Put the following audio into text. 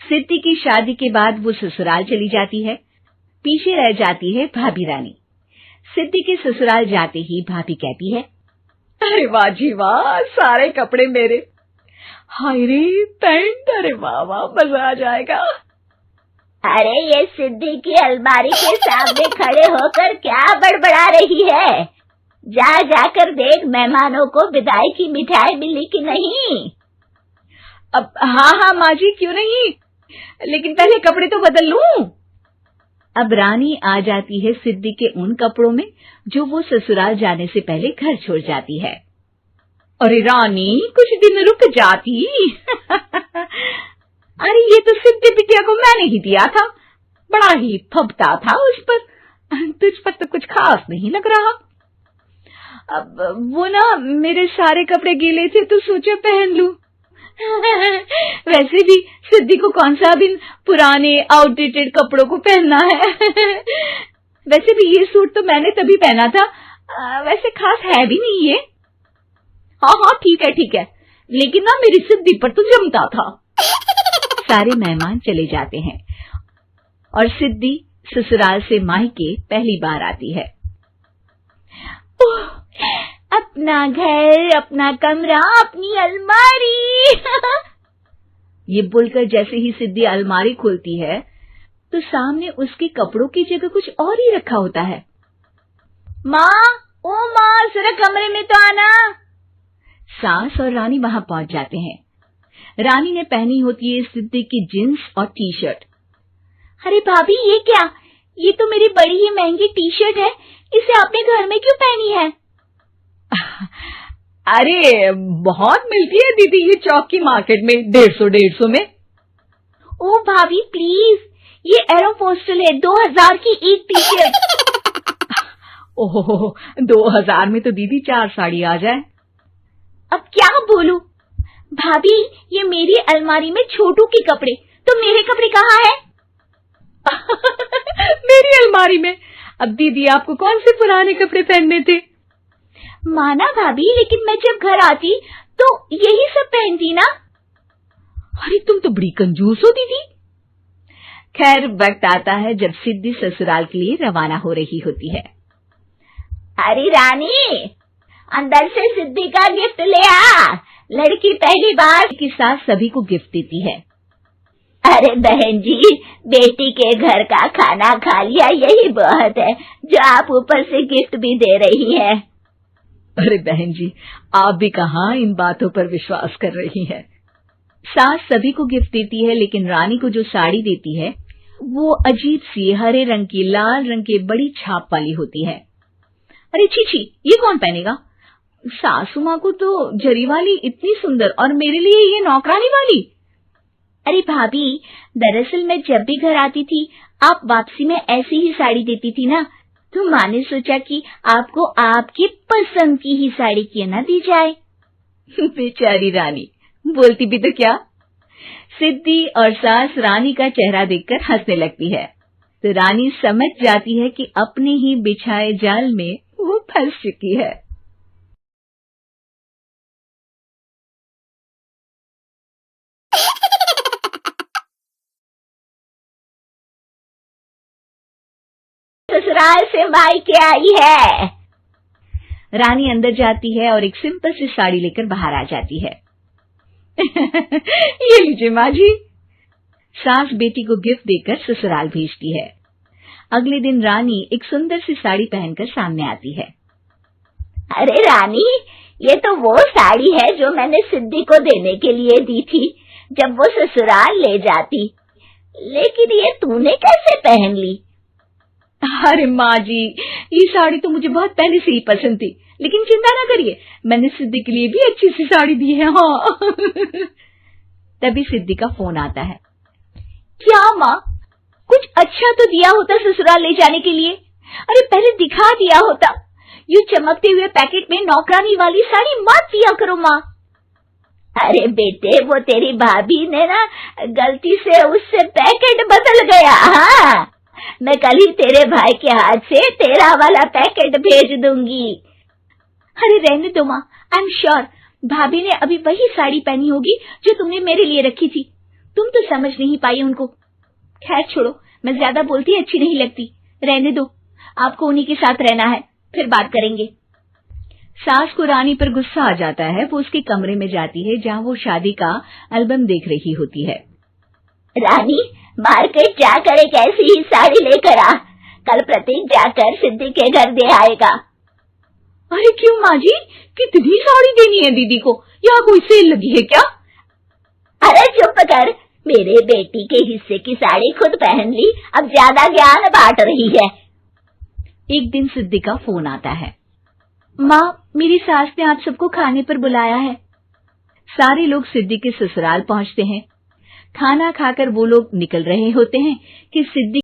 सिद्धि की शादी के बाद वो ससुराल चली जाती है। पीछे रह जाती है भाभी रानी। सिद्धि के ससुराल जाते ही भाभी कहती है, अरे वाह जी वाह, सारे कपड़े मेरे। हाय रे पैंट, अरे वाह वाह, मजा आ जाएगा। अरे ये सिद्धि की अलमारी के सामने खड़े होकर क्या बड़बड़ा रही है? जाकर देख मेहमानों को विदाई की मिठाई मिली कि नहीं। अब हाँ माँ जी, क्यों नहीं, लेकिन पहले कपड़े तो बदल लूं। अब रानी आ जाती है सिद्धि के उन कपड़ों में जो वो ससुराल जाने से पहले घर छोड़ जाती है। अरे रानी, कुछ दिन रुक जाती। अरे ये तो सिद्धि बिटिया को मैंने ही दिया था, बड़ा ही फबता था उस पर, तुझ पर तो कुछ खास नहीं लग रहा। अब वो ना मेरे सारे कपड़े गीले थे तो सोचा पहन लूं। वैसे भी सिद्धि को कौन सा दिन पुराने आउटडेटेड कपड़ों को पहनना है। वैसे भी ये सूट तो मैंने तभी पहना था, वैसे खास है भी नहीं ये। हाँ ठीक है, लेकिन ना मेरी सिद्धि पर तो जमता था। सारे मेहमान चले जाते हैं और सिद्धि ससुराल से मायके पहली बार आती है। अपना घर, अपना कमरा, अपनी अलमारी। ये बोलकर जैसे ही सिद्धि अलमारी खोलती है तो सामने उसके कपड़ों की जगह कुछ और ही रखा होता है। माँ, जरा कमरे में तो आना। सास और रानी वहां पहुंच जाते हैं। रानी ने पहनी होती है सिद्धि की जींस और टी शर्ट। अरे भाभी, ये क्या? ये तो मेरी बड़ी ही महंगी टी शर्ट है, इसे आपने घर में क्यों पहनी है? अरे बहुत मिलती है दीदी ये चौक की मार्केट में, 150 में। ओ भाभी प्लीज, ये एरोपोस्टल है, 2000 की एक टी शर्ट। ओहो, 2000 में तो दीदी 4 साड़ी आ जाए। अब क्या बोलूं? भाभी, ये मेरी अलमारी में छोटू के कपड़े, तो मेरे कपड़े कहाँ हैं? मेरी अलमारी में? अब दीदी आपको कौन से पुराने कपड़े पहनने थे? माना भाभी, लेकिन मैं जब घर आती तो यही सब पहनती ना। अरे तुम तो बड़ी कंजूस हो दीदी। खैर, वक्त आता है जब सिद्धि ससुराल के लिए रवाना हो रही होती है। अरे रानी, अंदर से सिद्धि का गिफ्ट ले आ, लड़की पहली बार के साथ सभी को गिफ्ट देती है। अरे बहन जी, बेटी के घर का खाना खा लिया, यही बहुत है, जो आप ऊपर से गिफ्ट भी दे रही है। अरे बहन जी, आप भी कहाँ इन बातों पर विश्वास कर रही हैं। सास सभी को गिफ्ट देती है, लेकिन रानी को जो साड़ी देती है वो अजीब सी हरे रंग की, लाल रंग की बड़ी छाप वाली होती है। अरे छी, ये कौन पहनेगा? सासू माँ को तो जरी वाली इतनी सुंदर, और मेरे लिए ये नौकरानी वाली। अरे भाभी, दरअसल मैं जब भी घर आती थी आप वापसी में ऐसी ही साड़ी देती थी ना, तो माँ ने सोचा कि आपको आपकी पसंद की ही साड़ी क्यों ना दी जाए। बेचारी रानी, बोलती भी तो क्या। सिद्धि और सास रानी का चेहरा देखकर हंसने लगती है, तो रानी समझ जाती है कि अपने ही बिछाए जाल में वो फंस चुकी है। ससुराल से मायके आई है। रानी अंदर जाती है और एक सिंपल सी साड़ी लेकर बाहर आ जाती है। ये लीजिए माँ जी। सास बेटी को गिफ्ट देकर ससुराल भेजती है। अगले दिन रानी एक सुंदर सी साड़ी पहनकर सामने आती है। अरे रानी, ये तो वो साड़ी है जो मैंने सिद्धि को देने के लिए दी थी जब वो ससुराल ले जाती, लेकिन ये तूने कैसे पहन ली? अरे माँ जी, ये साड़ी तो मुझे बहुत पहले से ही पसंद थी, लेकिन चिंता ना करिए, मैंने सिद्धि के लिए भी अच्छी सी साड़ी दी है। हाँ। तभी सिद्धि का फोन आता है। क्या माँ, कुछ अच्छा तो दिया होता ससुराल ले जाने के लिए। अरे पहले दिखा दिया होता। यूं चमकते हुए पैकेट में नौकरानी वाली साड़ी मत दिया करो माँ। अरे बेटे, वो तेरी भाभी ने ना गलती से उससे पैकेट बदल गया। हाँ, मैं कल ही तेरे भाई के हाथ से तेरा वाला पैकेट भेज दूंगी। अरे रहने दो माँ, आई एम श्योर भाभी ने अभी वही साड़ी पहनी होगी जो तुमने मेरे लिए रखी थी। तुम तो समझ नहीं पाई उनको। खैर छोड़ो, मैं ज्यादा बोलती अच्छी नहीं लगती, रहने दो, आपको उन्हीं के साथ रहना है, फिर बात करेंगे। सास को रानी पर गुस्सा आ जाता है। वो उसके कमरे में जाती है जहाँ वो शादी का एल्बम देख रही होती है। रानी, मार्केट जाकर एक ऐसी ही साड़ी लेकर आ, कल प्रतीक जाकर सिद्धि के घर दे आएगा। अरे क्यों माँ जी, कितनी साड़ी देनी है दीदी को? यहाँ कोई सेल लगी है क्या? अरे चुप कर, मेरे बेटी के हिस्से की साड़ी खुद पहन ली, अब ज्यादा ज्ञान बांट रही है। एक दिन सिद्धि का फोन आता है। माँ, मेरी सास ने आप सबको खाने पर बुलाया है। सारे लोग सिद्धि के ससुराल पहुंचते हैं। खाना खाकर वो लोग निकल रहे होते हैं कि सिद्धि